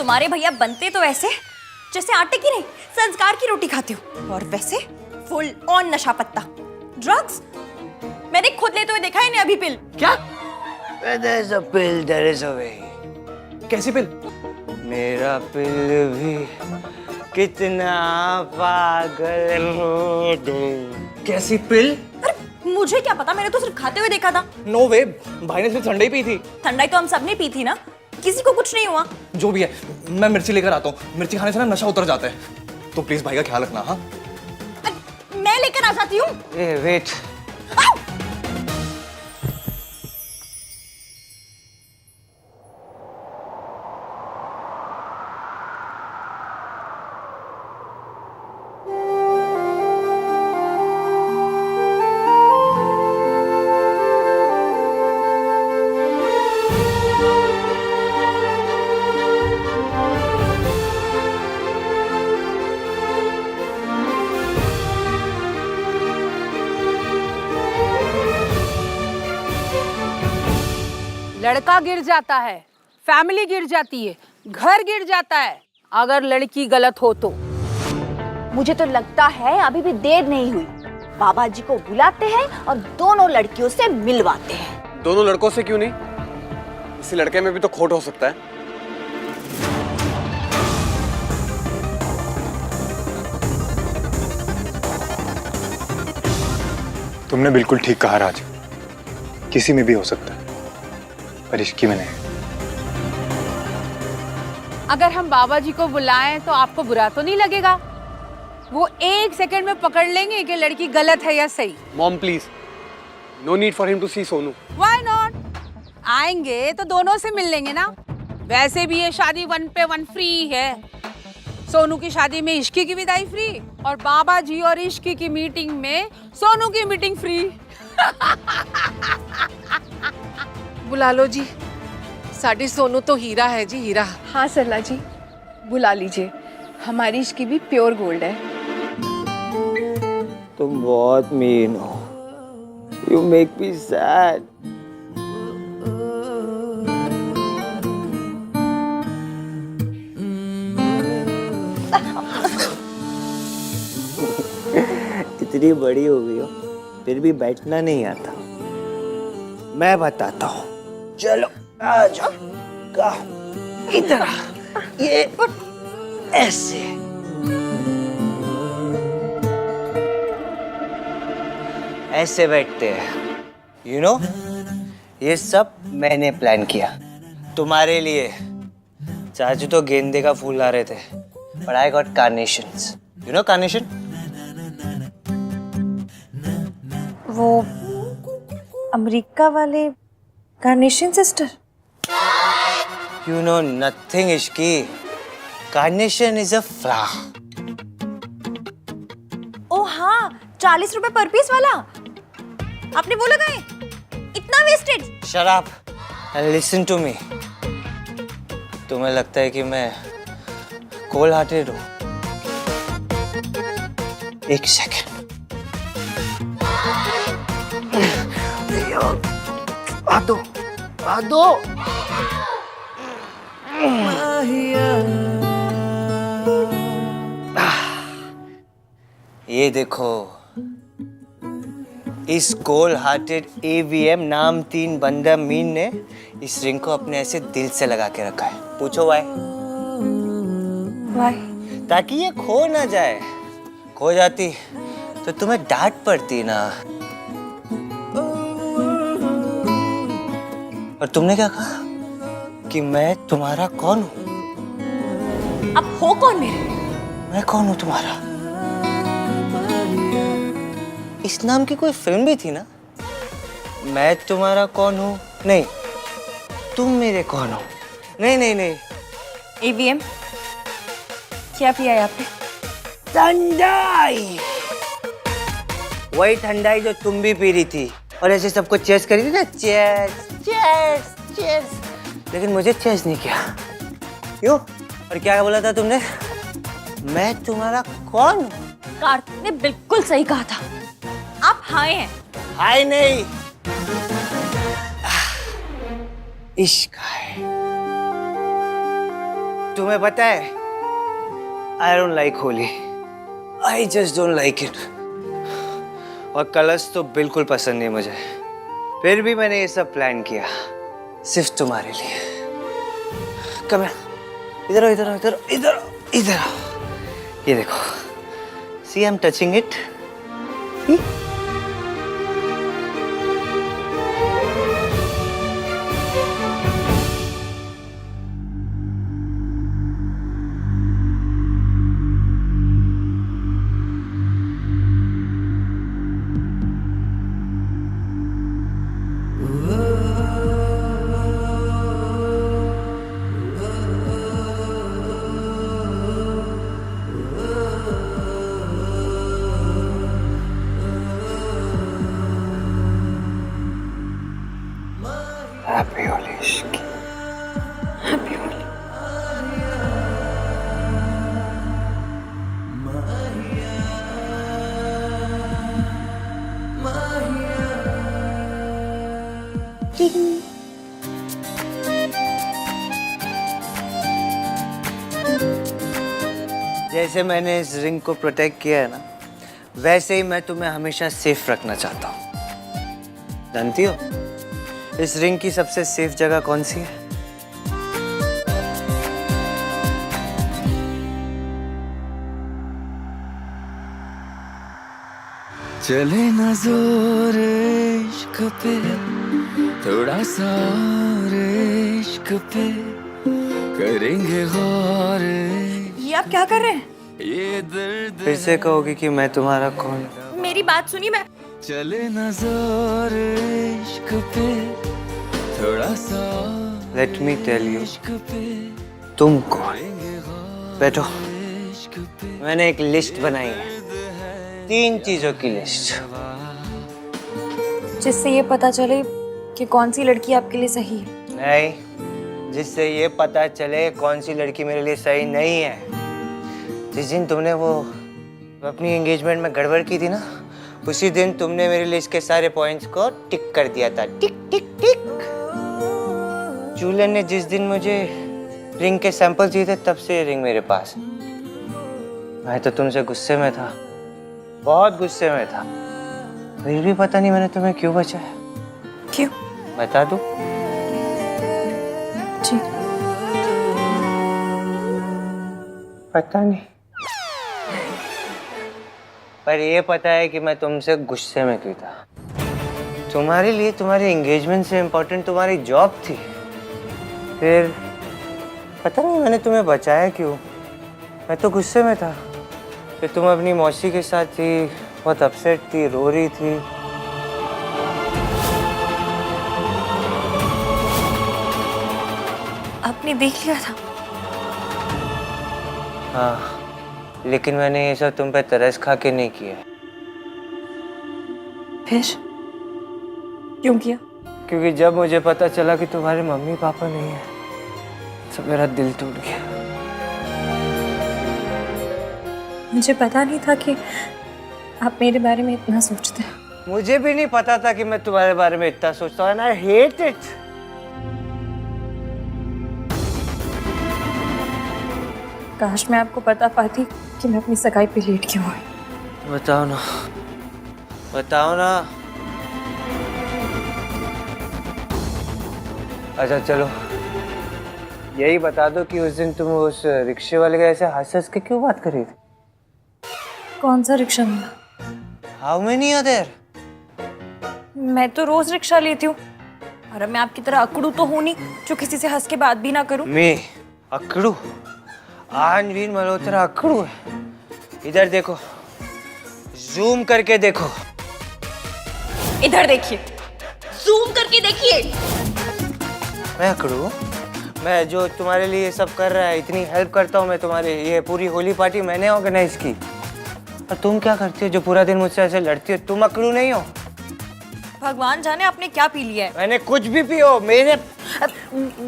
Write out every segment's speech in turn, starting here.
तुम्हारे भैया बनते तो ऐसे जैसे आटे की नहीं संस्कार की रोटी खाते हो, और वैसे फुल ऑन नशा पत्ता, ड्रग्स। मैंने खुद लेते हुए देखा है इन्हें अभी पिल। क्या? Where there is a pill, there is a way. कैसी पिल? मेरा पिल भी कितना पागल हो दे। कैसी पिल? अरे मुझे क्या पता, मैंने तो सिर्फ खाते हुए देखा था। नो वे, भाई ने सिर्फ ठंडाई पी थी। ठंडाई तो हम सबने पी थी ना, किसी को कुछ नहीं हुआ। जो भी है, मैं मिर्ची लेकर आता हूँ। मिर्ची खाने से ना नशा उतर जाता है। तो प्लीज भाई का ख्याल रखना। हाँ, मैं लेकर आ जाती हूँ। वेट, लड़का गिर जाता है, फैमिली गिर जाती है, घर गिर जाता है अगर लड़की गलत हो तो। मुझे तो लगता है अभी भी देर नहीं हुई। बाबा जी को बुलाते हैं और दोनों लड़कियों से मिलवाते हैं। दोनों लड़कों से क्यों नहीं? इसी लड़के में भी तो खोट हो सकता है। तुमने बिल्कुल ठीक कहा राज, किसी में भी हो सकता है, पर इसकी में नहीं। अगर हम बाबा जी को बुलाएं तो आपको बुरा तो नहीं लगेगा? वो 1 सेकंड में पकड़ लेंगे कि लड़की गलत है या सही। Mom please, no need for him to see Sonu. Why not? आएंगे तो दोनों से मिल लेंगे ना। वैसे भी ये शादी 1 पे 1 फ्री है। सोनू की शादी में इश्की की विदाई फ्री, और बाबा जी और इश्की की मीटिंग में सोनू की मीटिंग फ्री। बुला लो जी, साड़ी सोनू तो हीरा है जी, हीरा। हाँ सरला जी, बुला लीजिए। हमारी इश्की भी प्योर गोल्ड है। तुम बहुत मीन हो। You make me sad. इतनी बड़ी हो गई हो, फिर भी बैठना नहीं आता। मैं बताता हूँ, चलो आ जाओ। इधर ये ऐसे। ऐसे बैठते हैं। You know, ये सब मैंने प्लान किया तुम्हारे लिए। चाचू तो गेंदे का फूल ला रहे थे, but I got carnations. You know carnation? वो अमेरिका वाले carnation sister. You know nothing, Ishki. Carnation is a flower. ओ हाँ, 40 रुपए पर पीस वाला। आपने वो लगाए? इतना wasted. Shut up and listen to me. तुम्हें लगता है कि मैं कोल्ड हार्टेड हूँ? एक सेकेंड। आ दो। ये देखो, इस कोल्ड हार्टेड AVM नाम 3 बंदा मीन ने इस रिंग को अपने ऐसे दिल से लगा के रखा है। पूछो वाई? ताकि ये खो ना जाए। खो जाती तो तुम्हें डांट पड़ती ना। और तुमने क्या कहा कि मैं तुम्हारा कौन हूँ? अब हो कौन मेरे? मैं कौन हूँ तुम्हारा? इस नाम की कोई फिल्म भी थी ना? मैं तुम्हारा कौन हूँ? नहीं, तुम मेरे कौन हो? नहीं। AVM, क्या पिया है आपने? ठंडाई। वही ठंडाई जो तुम भी पी रही थी और ऐसे सबको चेस करी थी ना। चेस। लेकिन मुझे चेस नहीं किया। क्यों? और क्या बोला था तुमने? मैं तुम्हारा कौन हूँ? कार्तिक ने बिल्कुल सही कहा था। आप हाय हैं। हाय नहीं, इश्क है। तुम्हें पता है, I don't like holy, I just don't like it. और कलर्स तो बिल्कुल पसंद नहीं मुझे, फिर भी मैंने ये सब प्लान किया सिर्फ तुम्हारे लिए। कम इधर आओ, इधर आओ, इधर आओ, इधर आओ, इधर आओ। ये देखो, see I am touching it. Happy Holi इश्की। हैप्पी होली। जैसे मैंने इस रिंग को प्रोटेक्ट किया है ना, वैसे ही मैं तुम्हें हमेशा सेफ रखना चाहता हूँ। जानती हो इस रिंग की सबसे सेफ जगह कौन सी है? चले न जोर इश्क पे, थोड़ा सा और इश्क पे करेंगे गौर। ये आप क्या कर रहे हैं? ये दर्द फिर से कहोगी कि मैं तुम्हारा कौन? मेरी बात सुनिए। मैं चले न जोर इश्क पे, थोड़ा सा लेट मी टेल यू, इश्क पे तुम कौन? बैठो, इश्क पे। मैंने एक लिस्ट बनाई है, 3 चीजों की लिस्ट, जिससे ये पता चले कि कौन सी लड़की आपके लिए सही है। नहीं, जिससे ये पता चले कौन सी लड़की मेरे लिए सही नहीं है। जिस दिन तुमने वो अपनी एंगेजमेंट में गड़बड़ की थी ना, उसी दिन तुमने मेरी लिस्ट के सारे पॉइंट्स को टिक कर दिया था। टिक टिक टिक। जूलन ने जिस दिन मुझे रिंग के सैंपल दिए थे, तब से ये रिंग मेरे पास है। मैं तो तुमसे गुस्से में था, बहुत गुस्से में था, फिर भी पता नहीं मैंने तुम्हें क्यों बचाया। क्यों? बता दूं? जी। पता नहीं, पर ये पता है कि मैं तुमसे गुस्से में क्यों था। तुम्हारे लिए तुम्हारी एंगेजमेंट से इम्पोर्टेंट तुम्हारी जॉब थी। फिर पता नहीं मैंने तुम्हें बचाया क्यों। मैं तो गुस्से में था। फिर तुम अपनी मौसी के साथ थी, बहुत अपसेट थी, रो रही थी। आपने देख लिया था? हाँ, लेकिन मैंने ये सब तुम पे तरस खा के नहीं किया। फिर क्यों किया? क्योंकि जब मुझे पता चला कि तुम्हारे मम्मी पापा नहीं है, तो मेरा दिल टूट गया। मुझे पता नहीं था कि आप मेरे बारे में इतना सोचते हैं। मुझे भी नहीं पता था कि मैं तुम्हारे बारे में इतना सोचता हूँ। I hate it. काश मैं आपको बता पाती कि मैं अपनी सगाई पे लेट क्यों हुई। बताओ ना, बताओ ना। अच्छा चलो, यही बता दो कि उस दिन तुम उस रिक्शे वाले के ऐसे हंस के क्यों बात कर रही थी? कौन सा रिक्शा मिला? How many are there? मैं तो रोज रिक्शा लेती हूँ, और अब मैं आपकी तरह अकड़ू तो हूँ नहीं जो किसी से हंस के बात भी ना करूँ। मैं अकड़ू? आनवीर मल्होत्रा अकड़ू है? इधर देखो, जूम करके देखो। इधर देखिए, जूम करके देखिए। मैं अकड़ू? मैं जो तुम्हारे लिए सब कर रहा है, इतनी हेल्प करता हूँ मैं तुम्हारे, ये पूरी होली पार्टी मैंने ऑर्गेनाइज की, और तुम क्या करती हो जो पूरा दिन मुझसे ऐसे लड़ती हो? तुम अकड़ू नहीं हो? भगवान जाने आपने क्या पी लिया है। मैंने कुछ भी पियो, मेरे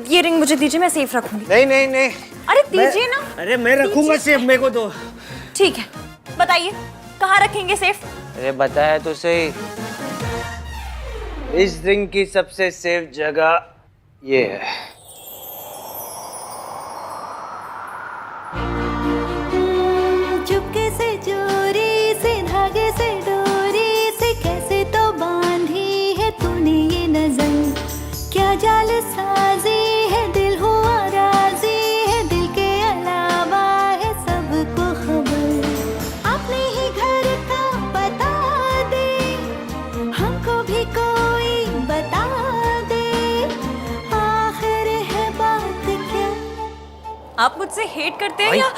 ये रिंग मुझे दीजिए, मैं सेफ रखूंगी। नहीं नहीं नहीं। अरे दीजिए ना। अरे मैं रखूंगा सेफ, मेरे को दो। ठीक है, बताइए कहाँ रखेंगे सेफ? अरे बताया तो सही, इस रिंग की सबसे सेफ जगह ये है। जाल साजी है, दिल हुआ राजी है, दिल के अलावा है सबको खबर। अपने ही घर का बता दे, हमको भी कोई बता दे, आखिर है बात क्या। आप मुझसे हेट करते हैं या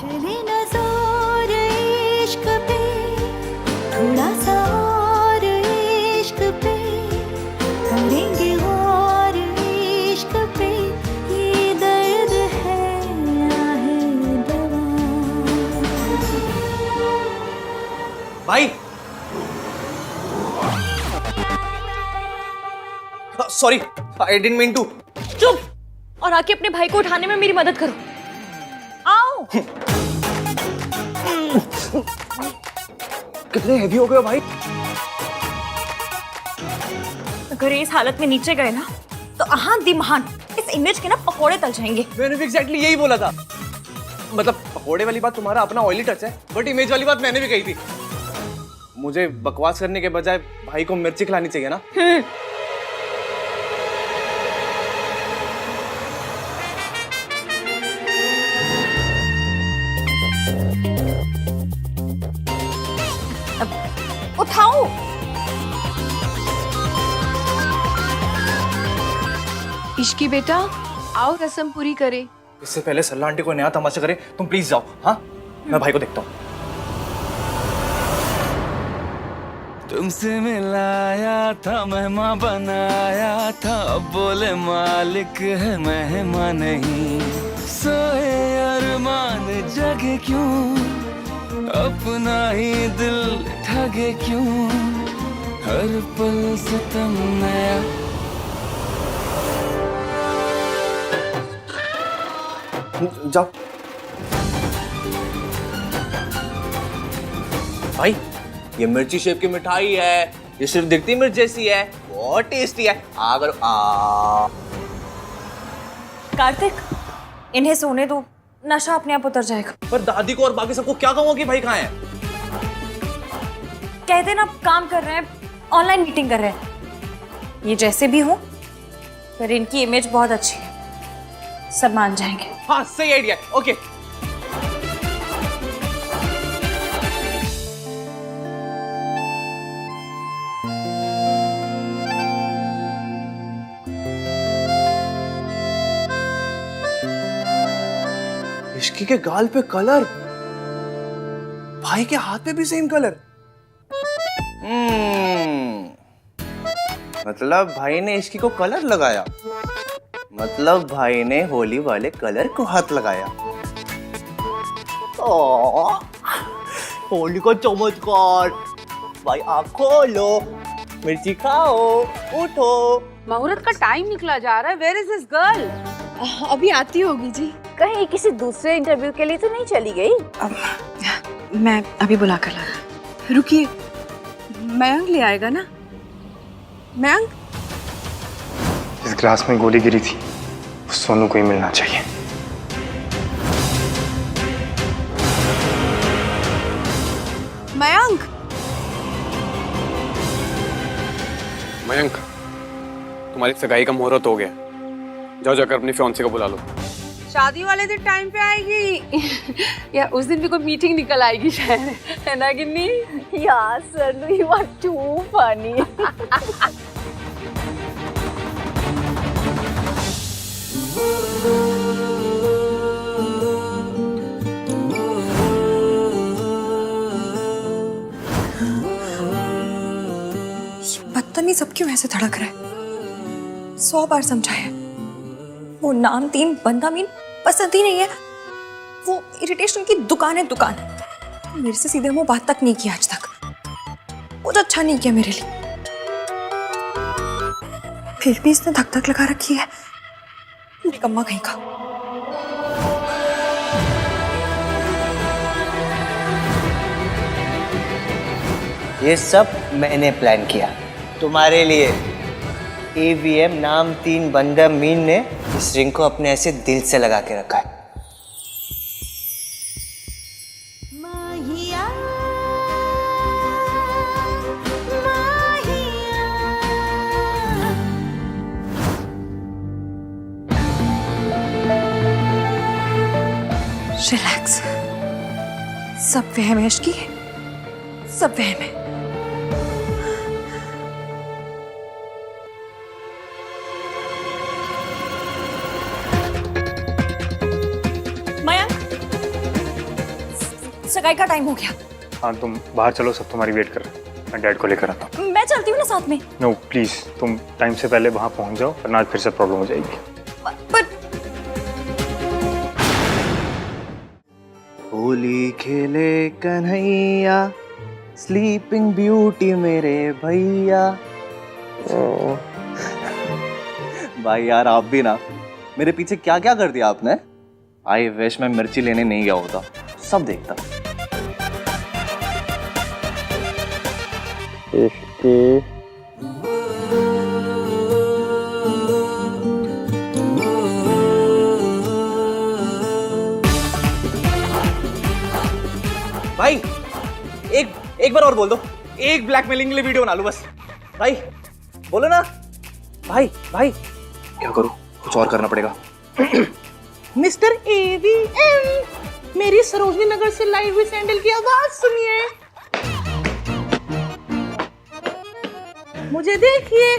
चले ना जोर इश्क पे, थोड़ा सा और इश्क पे, करेंगे और इश्क पे, ये दर्द है या है दवा। भाई sorry, I didn't mean to. चुप और आके अपने भाई को उठाने में मेरी मदद करो। आओ। कितने हेवी हो गए हो भाई? अगर इस हालत में नीचे गए ना तो आहान दिमहान इस इमेज के ना पकोड़े तल जाएंगे। मैंने भी एग्जैक्टली यही बोला था। मतलब पकोड़े वाली बात तुम्हारा अपना ऑयली टच है, बट इमेज वाली बात मैंने भी कही थी। मुझे बकवास करने के बजाय भाई को मिर्ची खिलानी चाहिए ना। उठाओ। इश्की बेटा आओ रस्म पूरी करे। इससे पहले सल्ला आंटी को नया तमाशा करे, तुम प्लीज जाओ। हाँ, मैं भाई को देखता हूँ। तुमसे मिलाया था, मेहमान बनाया था, अब बोले मालिक है मेहमान नहीं। सोए अरमान जगे क्यों, अपना ही दिल ठगे क्यों, हर पल सितम नया। जाओ भाई, ये मिर्ची शेप की मिठाई है, ये सिर्फ दिखती मिर्च जैसी है, बहुत टेस्टी है। अगर कार्तिक, इन्हें सोने दो, नशा अपने आप उतर जाएगा। पर दादी को और बाकी सबको क्या कहूँगा कि भाई कहाँ है? कह देना काम कर रहे हैं, ऑनलाइन मीटिंग कर रहे हैं। ये जैसे भी हो, पर इनकी इमेज बहुत अच्छी है, सब मान जाएंगे। हाँ, सही आइडिया। ओके। इश्की के गाल पे कलर, भाई के हाथ पे भी सेम कलर। मतलब भाई ने इश्की को कलर लगाया, मतलब भाई ने होली वाले कलर को हाथ लगाया। होली का चमत्कार। भाई आँख खोलो, मिर्ची खाओ, उठो। मुहूर्त का टाइम निकला जा रहा है। Where is this girl? अभी आती होगी जी। कहीं किसी दूसरे इंटरव्यू के लिए तो नहीं चली गई? मैं अभी बुला कर ला। रुकिए, मयंक ले आएगा ना? मयंक, इस ग्लास में गोली गिरी थी, उस सोनू को ही मिलना चाहिए। मयंक, मयंक, तुम्हारी सगाई का मुहूर्त हो गया। जाओ जाकर अपनी फियांसे को बुला लो। शादी वाले दिन टाइम पे आएगी या उस दिन भी कोई मीटिंग निकल आएगी शायद, है ना गिन्नी? यार सनू, यू आर टू फनी। बदतमीज सब क्यों ऐसे धड़क रहा है? 100 बार समझाया, वो नाम तीन बंदा मीन पसंद ही नहीं है। वो इरिटेशन की दुकान है, दुकान। मेरे से सीधे मुंह बात तक नहीं की आज तक, कुछ अच्छा नहीं किया मेरे लिए। फिर भी इसने धक धक लगा रखी है, निकम्मा कहीं का। ये सब मैंने प्लान किया तुम्हारे लिए। AVM नाम 3 बंदा मीन ने इस रिंग को अपने ऐसे दिल से लगा के रखा है। माहिया रिलैक्स। सब वहम है इश्की, सब वहम है। मयंक, सगाई का टाइम हो गया। हाँ तुम बाहर चलो, सब तुम्हारी वेट कर रहे हैं। मैं डैड को लेकर आता हूँ। मैं चलती हूँ ना साथ में। नो प्लीज, तुम टाइम से पहले वहाँ पहुँच जाओ वरना आज फिर से प्रॉब्लम हो जाएगी। पर होली खेले कन्हैया, स्लीपिंग ब्यूटी मेरे भैया। भाई यार आप भी ना, मेरे पीछे क्या क्या कर दिया आपने। आई विश मैं मिर्ची लेने नहीं गया होता, सब देखता। भाई एक बार और बोल दो, एक ब्लैकमेलिंग के लिए वीडियो बना लो बस। भाई बोलो ना। भाई क्या करूं, कुछ और करना पड़ेगा। मिस्टर AVM, मेरी सरोजनी नगर से लाइव हुई सैंडल की आवाज सुनिए। मुझे देखिए,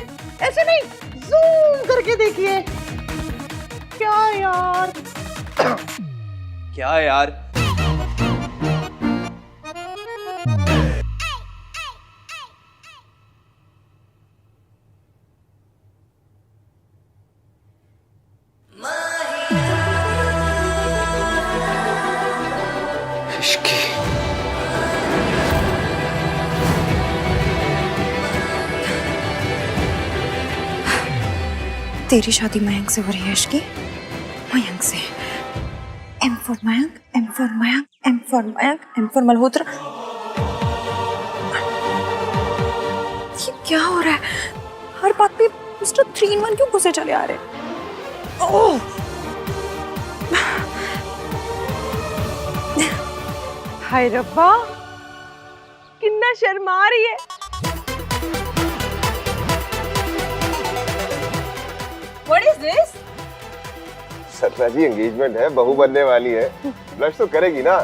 ऐसे नहीं, जूम करके देखिए। क्या यार क्या यार। तेरी शादी मयंक से हो रही है इश्की, मयंक से। M for Mayank, M for Mayank, M for Mayank, M for Malhotra. ये क्या हो रहा है? हर बात पे मिस्टर 3 in 1 क्यों घुसे चले आ रहे? ओह! हाय रब्बा, कितना शर्मा रही है। What is this? सपना जी एंगेजमेंट है, बहू बनने वाली है, ब्लश तो करेगी ना।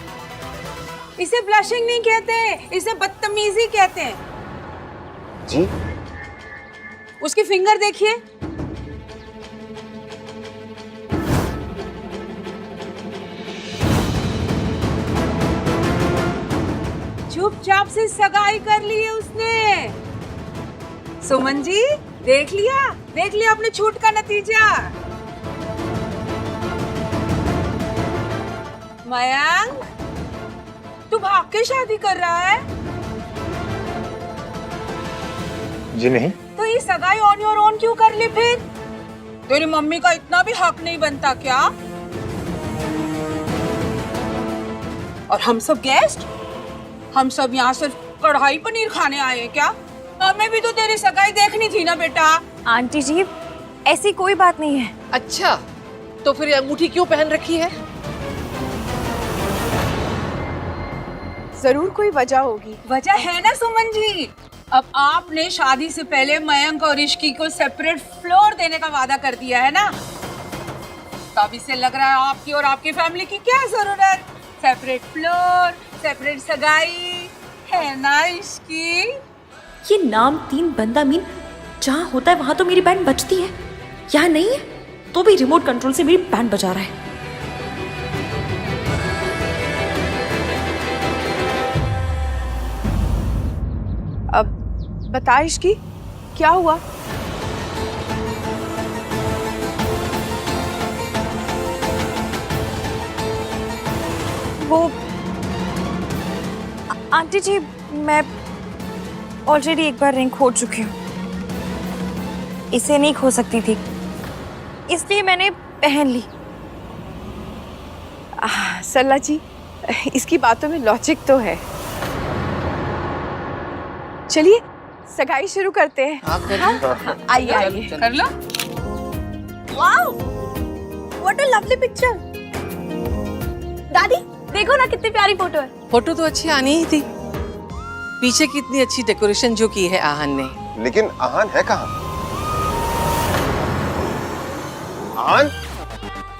इसे ब्लशिंग नहीं कहते, इसे बदतमीजी कहते हैं। जी? उसकी फिंगर देखिए। चुपचाप से सगाई कर ली है उसने। सुमन जी, देख लिया अपने छूट का नतीजा। मयंक, तू भाग के शादी कर रहा है? जी नहीं। तो ये सगाई ऑन योर ओन क्यों कर ली फिर? तेरी मम्मी का इतना भी हक नहीं बनता क्या? और हम सब गेस्ट, हम सब यहाँ सिर्फ कढ़ाई पनीर खाने आए हैं क्या? हमें भी तो तेरी सगाई देखनी थी ना बेटा। आंटी जी, ऐसी कोई बात नहीं है। अच्छा, तो फिर ये अंगूठी क्यों पहन रखी है? जरूर कोई वजह होगी। वजह है ना सुमन जी। अब आपने शादी से पहले मयंक और इश्की को सेपरेट फ्लोर देने का वादा कर दिया है ना, तब इससे लग रहा है आपकी और आपकी फैमिली की क्या जरूरत। सेपरेट फ्लोर, सेपरेट सगाई, है ना इश्की? ये नाम 3 बंदा मीन जहाँ होता है वहां तो मेरी बैंड बजती है, यहाँ नहीं है तो भी रिमोट कंट्रोल से मेरी बैंड बजा रहा है। अब बता इश्की, क्या हुआ? वो आंटी जी, मैं ऑलरेडी एक बार रिंग खो चुकी हूँ, इसे नहीं खो सकती थी, इसलिए मैंने पहन ली। सल्ला जी, इसकी बातों में लॉजिक तो है। चलिए सगाई शुरू करते हैं। आइए आइए। कर लो। Wow, what a lovely picture. दादी देखो ना कितनी प्यारी फोटो है। फोटो तो अच्छी आनी ही थी। पीछे कितनी अच्छी डेकोरेशन जो की है आहन ने। लेकिन आहन है कहाँ? आहन?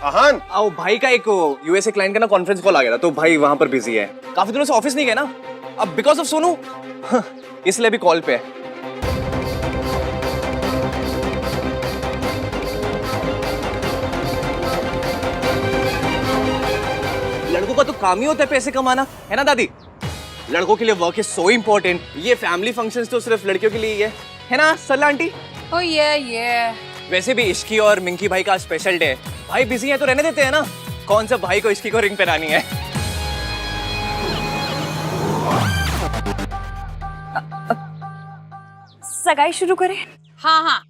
आहान आओ भाई का एक यूएसए क्लाइंट का ना कॉन्फ्रेंस कॉल आ गया था, तो भाई वहां पर बिजी है। काफी दिनों से ऑफिस नहीं गए ना, अब बिकॉज ऑफ सोनू इसलिए भी कॉल पे है। लड़कों का तो काम ही होता है पैसे कमाना, है ना दादी? लड़कों के लिए वर्क इज सो इम्पोर्टेंट। ये फैमिली फंक्शंस तो सिर्फ लड़कियों के लिए ही है ना सरला आंटी? ओ ये वैसे भी इश्की और मिंकी भाई का स्पेशल डे है। भाई बिजी है तो रहने देते हैं ना, कौन सा भाई को इश्की को रिंग पहनानी है। सगाई शुरू करें? हाँ,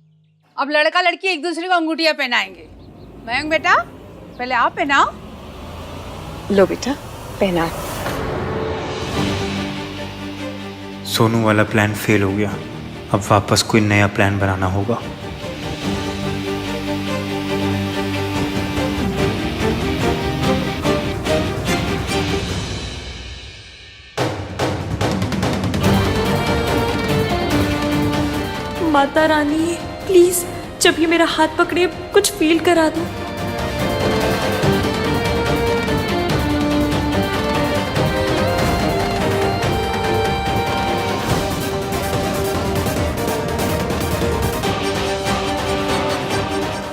अब लड़का लड़की एक दूसरे को अंगूठियां पहनाएंगे। मयंक बेटा पहले आप पहनाओ। लो बेटा पहना। सोनू वाला प्लान फेल हो गया, अब वापस कोई नया प्लान बनाना होगा। माता रानी प्लीज, जब ये मेरा हाथ पकड़े कुछ फील करा दो।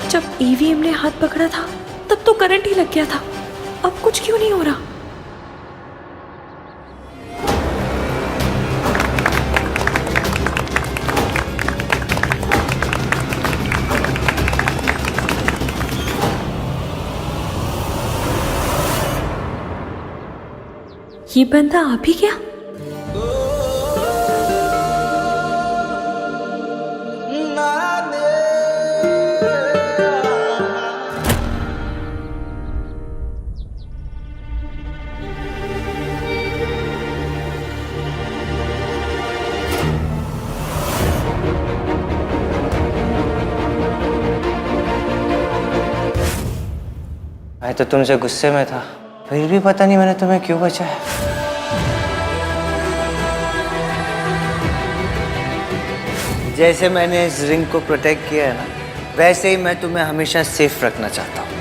जब ईवीएम ने हाथ पकड़ा था तब तो करंट ही लग गया था, अब कुछ क्यों नहीं हो रहा? ये बंदा आ भी गया? मैं तो तुमसे गुस्से में था, फिर भी पता नहीं मैंने तुम्हें क्यों बचाया। जैसे मैंने इस रिंग को प्रोटेक्ट किया है ना, वैसे ही मैं तुम्हें हमेशा सेफ रखना चाहता हूँ।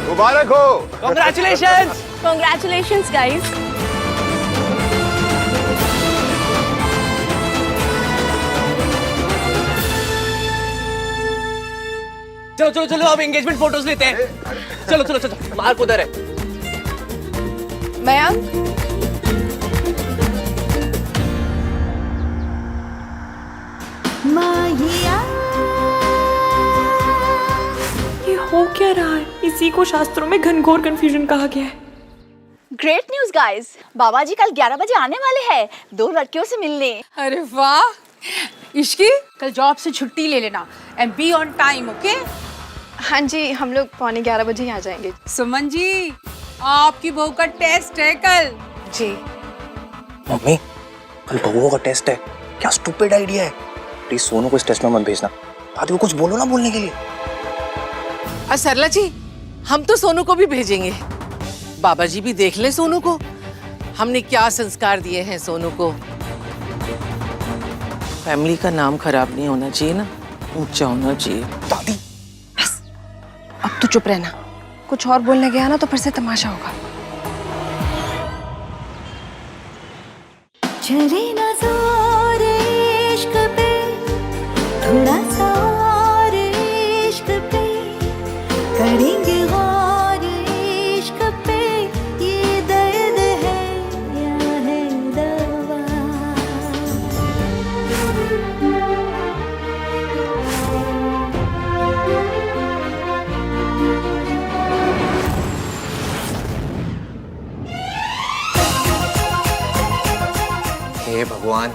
मुबारक हो। Congratulations! Congratulations guys! चलो चलो चलो अब एंगेजमेंट फोटोज लेते हैं। चलो चलो चलो, मार्क उधर है। मयंक माहिया ये हो क्या रहा है? इसी को शास्त्रों में घनघोर कंफ्यूजन कहा गया है। ग्रेट न्यूज गाइस, बाबा जी कल 11 बजे आने वाले हैं 2 लड़कियों से मिलने। अरे वाह इश्की, कल जॉब से छुट्टी ले लेना and be on time, okay? हाँ जी, हम लोग 11:15 बजे ही आ जाएंगे। सुमन जी आपकी बहू का टेस्ट है कल। जी मम्मी कल बबुओं का टेस्ट है, क्या स्टूपिड आइडिया है। प्लीज सोनू को इस टेस्ट में मत भेजना, दादी को कुछ बोलो ना बोलने के लिए। सरला जी, हम तो सोनू को भी भेजेंगे, बाबा जी भी देख ले सोनू को, हमने क्या संस्कार दिए हैं सोनू को। फैमिली का नाम खराब नहीं होना चाहिए ना, ऊंचा होना चाहिए। दादी बस अब तो चुप रहना, कुछ और बोलने गया ना तो फिर से तमाशा होगा। चले ना जोर इश्क पे, थोड़ा सा और इश्क पे करेंगे और इश्क पे, ये दर्द है या है दवा। हे भगवान,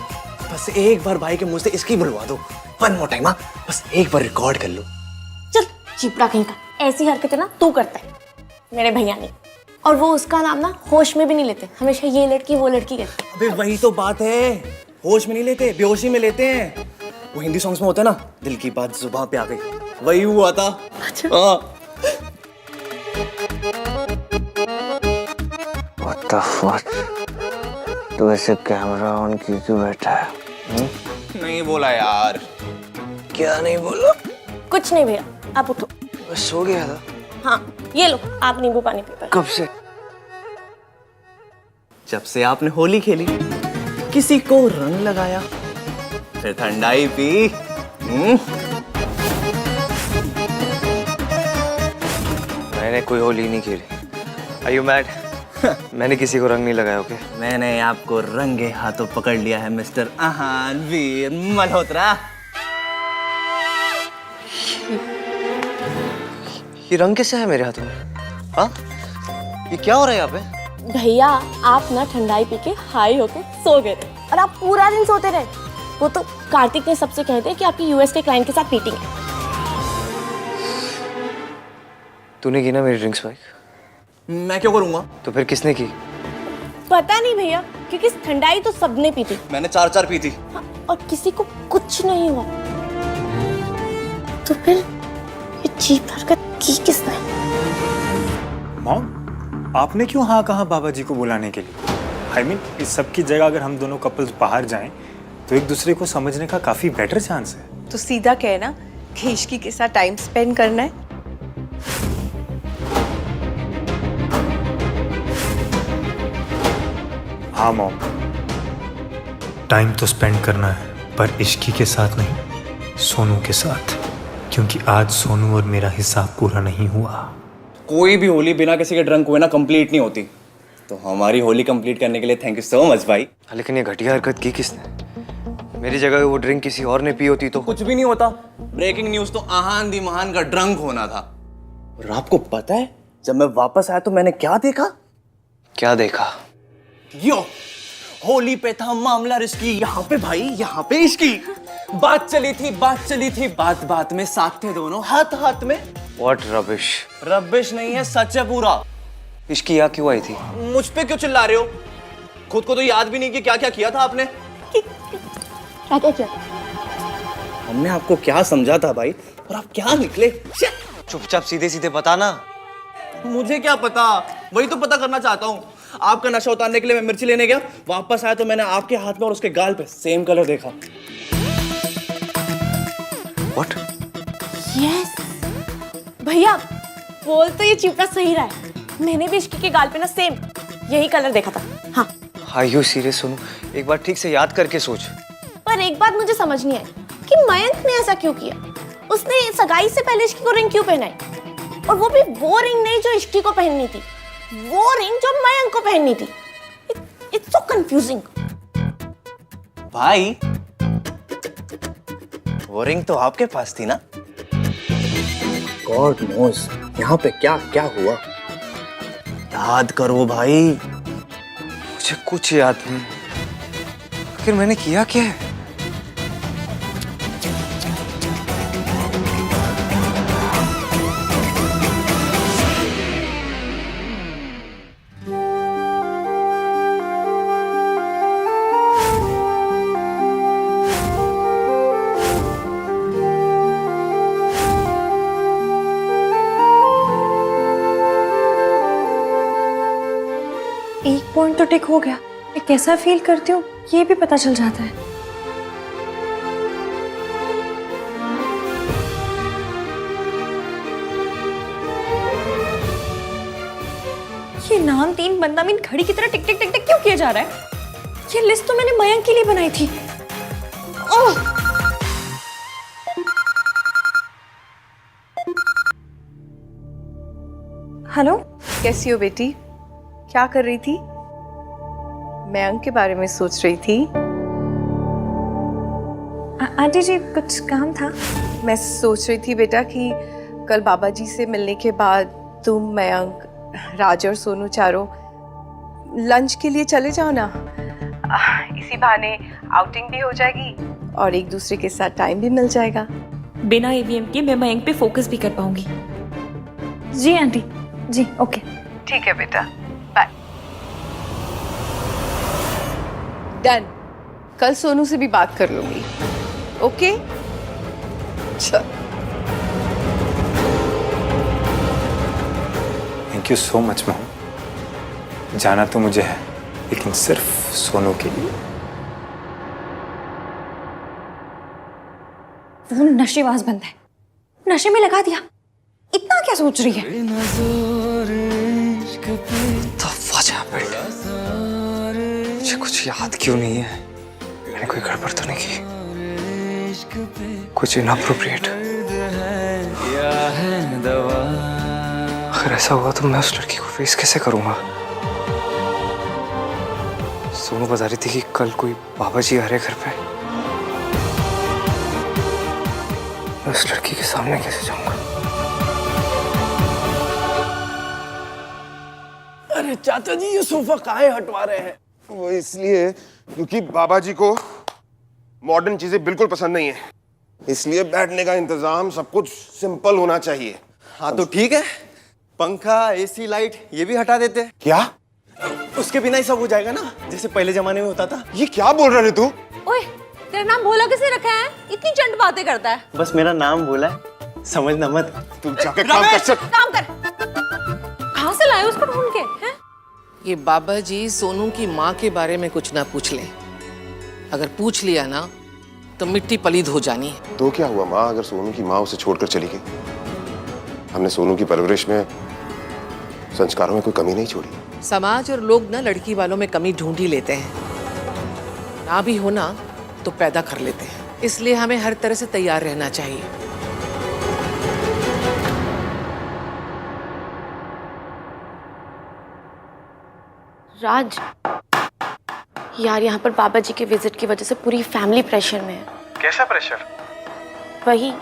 बस एक बार भाई के मुंह से इसकी बुलवा दो। वन मोर टाइम, बस एक बार रिकॉर्ड कर लो। चल चिपड़ा कहीं का, ऐसी हरकतें ना तू करता है, मेरे भैया ने। और वो उसका नाम ना होश में भी नहीं लेते, हमेशा ये लड़की वो लड़की कहते। अबे वही तो बात है, होश में नहीं लेते, बेहोशी में लेते हैं। वो हिंदी सॉन्ग्स में होता है ना, दिल की बात जुबान पे आ गई, वही हुआ था। हाँ the fuck? तू ऐसे कैमरा ऑन की क्यों बैठा है? नहीं बोला यार। क्या नहीं बोला? कुछ नहीं भैया, आप उठो। बस सो गया था। हाँ, ये लो, आप नींबू पानी पी पाए। कब से? जब से आपने होली खेली, किसी को रंग लगाया, फिर ठंडाई पी। मैंने कोई होली नहीं खेली। Are you mad? मैंने किसी को रंग नहीं लगाया, ओके? मैंने आपको रंगे हाथों पकड़ लिया है मिस्टर आहान वीर मल्होत्रा। ये रंग कैसे है मेरे हाथों में? हाँ? ये क्या हो रहा है यहाँ पे? भैया, आप ना ठंडाई पी के हाई होके सो गए थे और आप पूरा दिन सोते रहे। वो तो कार्तिक ने सबसे कहे थे कि आपकी यूएस के क्लाइंट के साथ मीटिंग है। तूने की ना मेरी ड्रिंक्स बाइक? मैं क्यों करूंगा? तो फिर किसने की? पता नहीं भैया, क्योंकि ठंडाई तो सबने पी थी। मैंने 4 पी थी। हाँ, और किसी को कुछ नहीं हुआ। तो फिर ये चीप हरकत की किसने? मॉम, आपने क्यों हाँ कहा बाबा जी को बुलाने के लिए? I mean, इस सब की जगह अगर हम दोनों कपल्स बाहर जाएं तो एक दूसरे को समझने का काफी बेटर चांस है। तो सीधा कहना कि इश्की के साथ टाइम स्पेंड करना है। हाँ मॉम, टाइम तो स्पेंड करना है, पर इश्की के साथ नहीं, सोनू के साथ, क्योंकि आज सोनू और मेरा हिसाब पूरा नहीं हुआ। कोई भी होली बिना किसी के ड्रंक हुए ना कंप्लीट नहीं होती। तो हमारी होली कंप्लीट करने के लिए थैंक यू सो मच भाई। लेकिन ये घटिया हरकत की किसने? मेरी जगह वो ड्रिंक किसी और ने पी होती तो कुछ भी नहीं होता। ब्रेकिंग न्यूज तो आहान दी महान का ड्रंक होना था। और आपको पता है जब मैं वापस आया तो मैंने क्या देखा? क्या देखा? यो, होली पे था मामला रिस्की। यहाँ पे भाई, यहाँ पे इसकी बात चली थी, बात बात में साथ थे दोनों, हाथ हाथ में। What rubbish? रबिश नहीं है, सच है पूरा। इश्की यहाँ क्यों आई थी? मुझ पे क्यों चिल्ला रहे हो? खुद को तो याद भी नहीं कि क्या क्या किया था आपने। क्या किया? हमने आपको क्या समझा था भाई, और आप क्या निकले। चुपचाप सीधे सीधे बता ना। मुझे क्या पता, वही तो पता करना चाहता हूँ। आपका नशा उतारने के लिए मैं मिर्ची लेने गया, वापस आया तो मैंने आपके हाथ में और उसके गाल पे सेम कलर देखा। What? Yes. भैया, बोल तो ये चिपड़ा सही रहा है। मैंने भी इश्की के गाल पे ना सेम यही कलर देखा था। हाँ। Are you serious Sonu? एक बार ठीक से याद करके सोच। पर एक बात मुझे समझ नहीं आई कि मयंक ने ऐसा क्यों किया। उसने सगाई से पहले इश्की को रिंग क्यों पहनाई? और वो भी वो रिंग नहीं जो इश्की को पहननी थी, वो रिंग जो मयंक को पहननी थी। It's so confusing. भाई, वो रिंग तो आपके पास थी ना? God knows, यहाँ पे क्या क्या हुआ। याद करो भाई। मुझे कुछ याद नहीं। आखिर मैंने किया क्या है? एक पॉइंट तो टिक हो गया। मैं कैसा फील करती हूँ ये भी पता चल जाता है। ये नाम 3 बंदा मीन घड़ी की तरह टिक टिक टिक टिक क्यों किया जा रहा है? ये लिस्ट तो मैंने मयंक के लिए बनाई थी। ओह! हेलो, कैसी हो बेटी? क्या कर रही थी? मयंक के बारे में सोच रही थी। आंटी जी कुछ काम था? मैं सोच रही थी बेटा कि कल बाबा जी से मिलने के बाद तुम, मयंक, राज और सोनू चारों लंच के लिए चले जाओ ना। इसी बहाने आउटिंग भी हो जाएगी और एक दूसरे के साथ टाइम भी मिल जाएगा। बिना ईवीएम के मैं मयंक पे फोकस भी कर पाऊंगी। जी आंटी जी, ओके। ठीक है बेटा, बाय। डन। कल सोनू से भी बात कर लूंगी। ओके, चल। Thank you so much mom. जाना तो मुझे है, लेकिन सिर्फ सोनू के लिए। वो नशेबाज बंदा है, नशे में लगा दिया। इतना क्या सोच रही है? मुझे कुछ याद क्यों नहीं है? मैंने कोई गड़बड़ तो नहीं की? कुछ इनअप्रोप्रिएट? अगर ऐसा हुआ तो मैं उस लड़की को फेस कैसे करूंगा? सोनू बता रही थी कि कल कोई बाबा जी आ रहे घर पे। मैं उस लड़की के सामने कैसे जाऊंगा? अरे चाचा जी, ये सोफा काहे हटवा रहे हैं? वो इसलिए क्योंकि बाबा जी को मॉडर्न चीजें बिल्कुल पसंद नहीं है, इसलिए बैठने का इंतजाम सब कुछ सिंपल होना चाहिए। हाँ तो ठीक है, पंखा, एसी, लाइट ये भी हटा देते हैं। क्या? उसके बिना ही सब हो जाएगा ना, जैसे पहले जमाने में होता था। ये क्या बोल रहे तू? ओए, तेरा नाम भोला किसे रखा है? इतनी चंट बातें करता है। बस मेरा नाम बोला है, समझना मत। तुम जाके काम कर सकते। काम कर। कहाँ से लाए उसको ढूंढ के? हैं? ये बाबा जी सोनू की माँ के बारे में कुछ ना पूछ ले। अगर पूछ लिया ना तो मिट्टी पलीद हो जानी है। तो क्या हुआ माँ, अगर सोनू की माँ उसे छोड़कर चली गई? हमने सोनू की परवरिश में, संस्कारों में कोई कमी नहीं छोड़ी। समाज और लोग ना लड़की वालों में कमी ढूंढ ही लेते हैं, ना भी होना तो पैदा कर लेते हैं। इसलिए हमें हर तरह से तैयार रहना चाहिए। राज, यार यहाँ पर बाबा जी के विजिट की वजह से पूरी फैमिली प्रेशर में है। कैसा प्रेशर? वही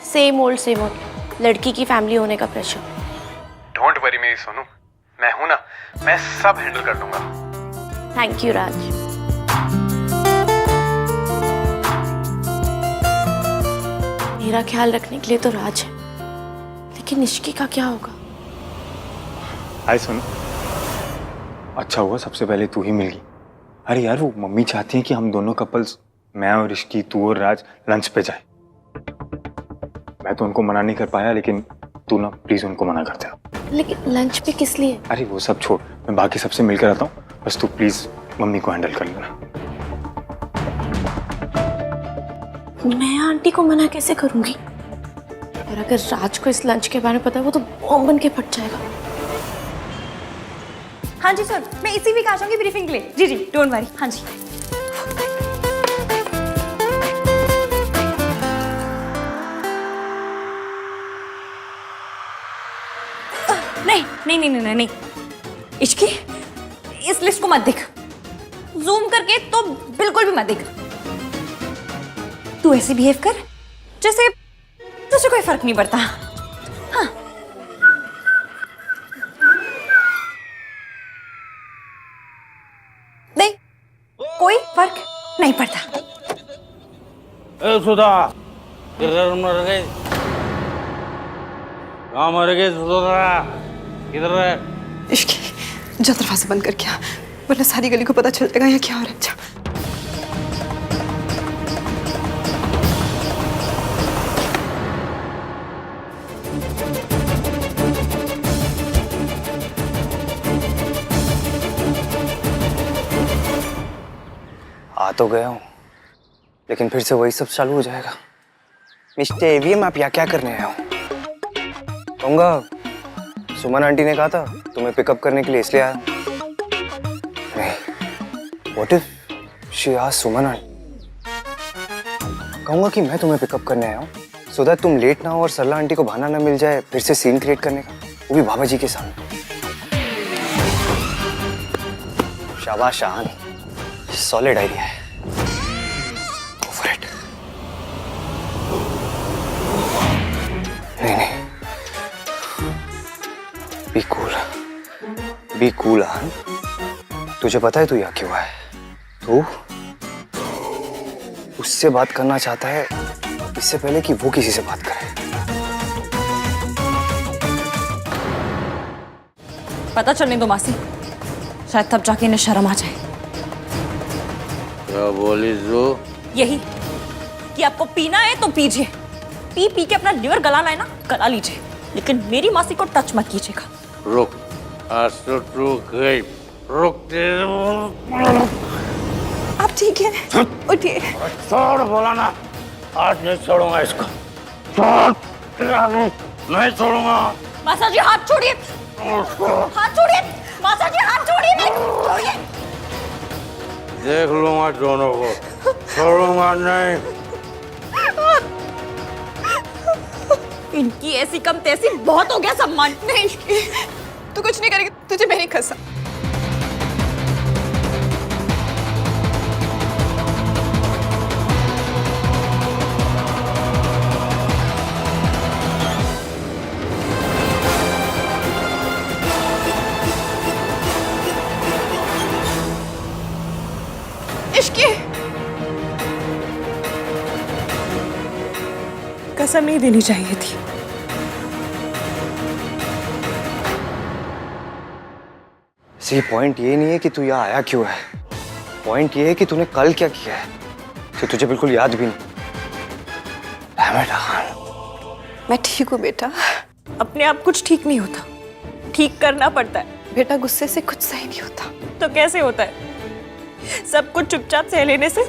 सेम ओल्ड लड़की की फैमिली होने का प्रेशर। डोंट वरी मेरी सोनू, मैं हूं ना, मैं सब हैंडल कर दूंगा। थैंक यू राज। मेरा ख्याल रखने के लिए तो राज है, लेकिन निष्की का क्या होगा? हाय सोनू, अच्छा हुआ सबसे पहले तू ही मिल गई। अरे यार, वो मम्मी चाहती है कि हम दोनों कपल्स, मैं और ऋषि, तू और राज लंच पे जाए। मैं तो उनको मना नहीं कर पाया, लेकिन तू ना प्लीज उनको मना कर दे। लेकिन लंच पे किस लिए? अरे वो सब छोड़, मैं बाकी सबसे मिलकर आता हूँ, बस तू प्लीज मम्मी को हैंडल कर लेना। मैं आंटी को मना कैसे करूंगी? और अगर राज को इस लंच के बारे में पता है, वो तो बॉम्ब बन के फट जाएगा। हाँ जी सर, मैं इसी वीक आ जाऊंगी ब्रीफिंग के लिए। जी जी, डोंट वरी। हाँ जी। नहीं नहीं नहीं नहीं नहीं, इश्की, इस लिस्ट को मत देख। जूम करके तो बिल्कुल भी मत देख। तू ऐसे बिहेव कर जैसे तुझे कोई फर्क नहीं पड़ता। हाँ, नहीं, कोई फर्क नहीं पड़ता। ए सुधा, किधर मर गए? कहाँ मर गए सुधा? किधर है? इश्की, जा दरवाजा बंद करके आ, वरना सारी गली को पता चल जाएगा यहाँ क्या हो रहा है। जा। आ तो गया हूँ, लेकिन फिर से वही सब चालू हो जाएगा। मिस्टर एवीएम, आप यहाँ क्या करने आए हो? कहूँगा सुमन आंटी ने कहा था तुम्हें पिकअप करने के लिए, इसलिए आया। नहीं, what if she asked Suman aunty? कहूँगा कि मैं तुम्हें पिकअप करने आया हूँ, सो दैट तुम लेट ना हो और सरला आंटी को बहाना ना मिल जाए फिर से सीन क्रिएट करने का, वो भी बाबा जी के सामने। शाबाश शान, सॉलिड आइडिया है। Go for it. नहीं नहीं, बी कूल, बी कूल। आन, तुझे पता है तू यहाँ क्यों है? तू उससे बात करना चाहता है इससे पहले कि वो किसी से बात करे। पता चलने दो मासी, शायद तब जाके इन्हें शर्म आ जाए। क्या बोली तू? यही कि आपको पीना है तो पीजिए, पी पी के अपना लिवर गलाना है ना गला लीजिए, लेकिन मेरी मासी को टच मत कीजिएगा। रुक, आज तो तू गई, रुकते आप ठीक हैं? उठिए। छोड़ बोला ना, आज नहीं छोड़ूंगा इसको। छोड़, नहीं छोड़ूंगा। मासा जी हाथ छोड़िए, हाथ छोड़िए, मासा जी हाथ छोड़िए, छोड़िए। देख लूंगा दोनों को, छोड़ूंगा नहीं। इनकी ऐसी कम तैसी बहुत हो गया सम्मान। नहीं, तू कुछ नहीं करेगी, तुझे मेरी कसम। इश्की, कसम नहीं देनी चाहिए थी। सी पॉइंट ये नहीं है कि तू यहाँ आया क्यों है, पॉइंट ये है कि तूने कल क्या किया है, तो तुझे बिल्कुल याद भी नहीं। मैं ठीक हूँ बेटा, अपने आप कुछ ठीक नहीं होता, ठीक करना पड़ता है। बेटा गुस्से से कुछ सही नहीं होता। तो कैसे होता है? सब कुछ चुपचाप सह लेने से।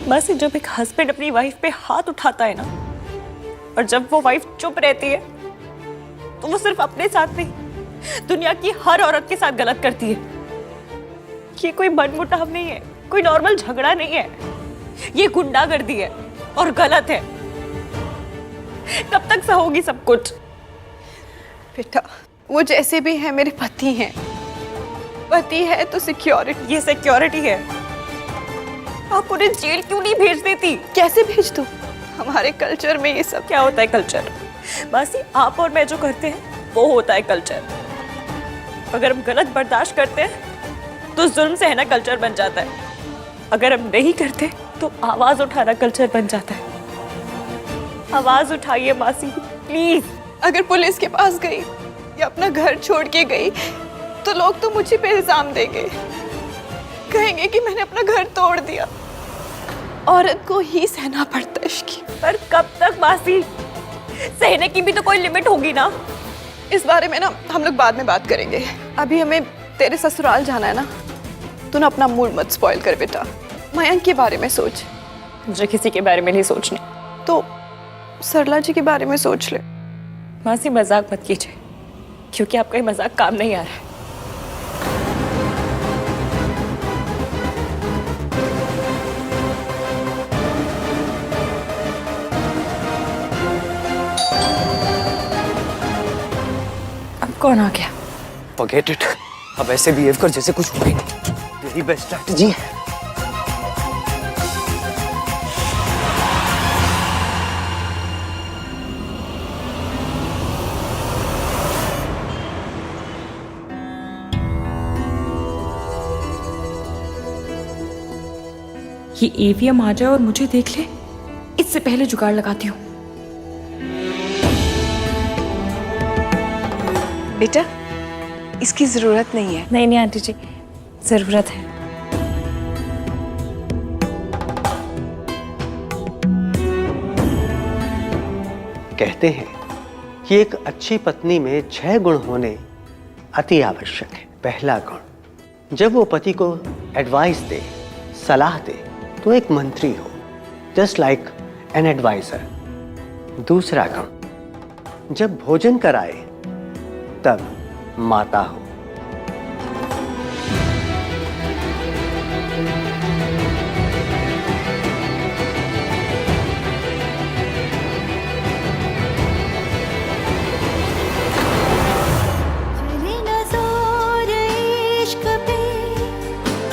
बस जब एक हस्बैंड अपनी वाइफ पे हाथ उठाता है ना, और जब वो वाइफ चुप रहती है, तो वो सिर्फ अपने साथ नहीं, दुनिया की हर औरत के साथ गलत करती है। ये कोई मनमुटाव नहीं है, कोई नॉर्मल झगड़ा नहीं है, ये गुंडागर्दी है और गलत है। कब तक सहोगी सब कुछ? बेटा वो जैसे भी है मेरे पति हैं, पति है तो सिक्योरिटी, ये सिक्योरिटी है। आप उन्हें जेल क्यों नहीं भेज देती? कैसे भेज दूं? हमारे कल्चर में ये सब क्या होता है? कल्चर बस आप और मैं जो करते हैं वो होता है कल्चर। अगर हम गलत बर्दाश्त करते हैं तो जुल्म सहना कल्चर बन जाता है, अगर हम नहीं करते तो आवाज उठाना कल्चर बन जाता है। आवाज उठाइए मासी प्लीज। अगर पुलिस के पास गई या अपना घर छोड़ के गई तो लोग तो मुझे पे इल्जाम देंगे, कहेंगे कि मैंने अपना घर तोड़ दिया। औरत को ही सहना पड़ता है इश्की। पर कब तक मासी? सहने की भी तो कोई लिमिट होगी ना। इस बारे में ना हम लोग बाद में बात करेंगे, अभी हमें तेरे ससुराल जाना है ना। तू ना अपना मूड मत स्पॉइल कर बेटा, मयंक के बारे में सोच। मुझे किसी के बारे में नहीं सोचने, तो सरला जी के बारे में सोच ले। मासी मजाक मत कीजिए, क्योंकि आपका ये मजाक काम नहीं आ रहा है। अब कौन आ गया? Forget it. अब ऐसे बिहेव कर जैसे कुछ हुआ ही नहीं। यही बेस्ट स्ट्रैटेजी है। ये एवीएम आ जाए और मुझे देख ले, इससे पहले जुगाड़ लगाती हूँ। बेटा इसकी जरूरत नहीं है। नहीं आंटी जी, जरूरत है। कहते हैं कि एक अच्छी पत्नी में 6 गुण होने अति आवश्यक है। पहला गुण, जब वो पति को एडवाइस दे, सलाह दे, तो एक मंत्री हो, जस्ट लाइक एन एडवाइजर। दूसरा गुण, जब भोजन कराए तब माता हो। चले ना जोर इश्क पे,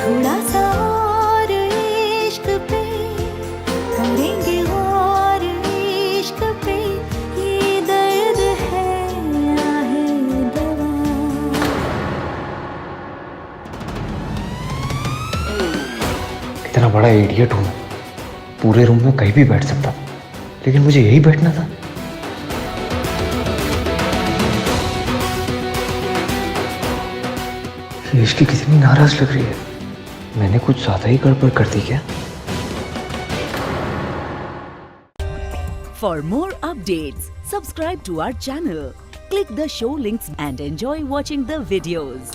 थोड़ा सा और इश्क पे, करेंगे और इश्क पे, ये दर्द है आहे दवा। कितना बड़ा इडियट हूँ मैं, पूरे रूम में कहीं भी बैठ सकता था, लेकिन मुझे यही बैठना था। ये इश्की कितनी नाराज लग रही है, मैंने कुछ ज्यादा ही गड़बड़ कर दी क्या? For more updates, subscribe to our channel, click the show links and enjoy watching the videos.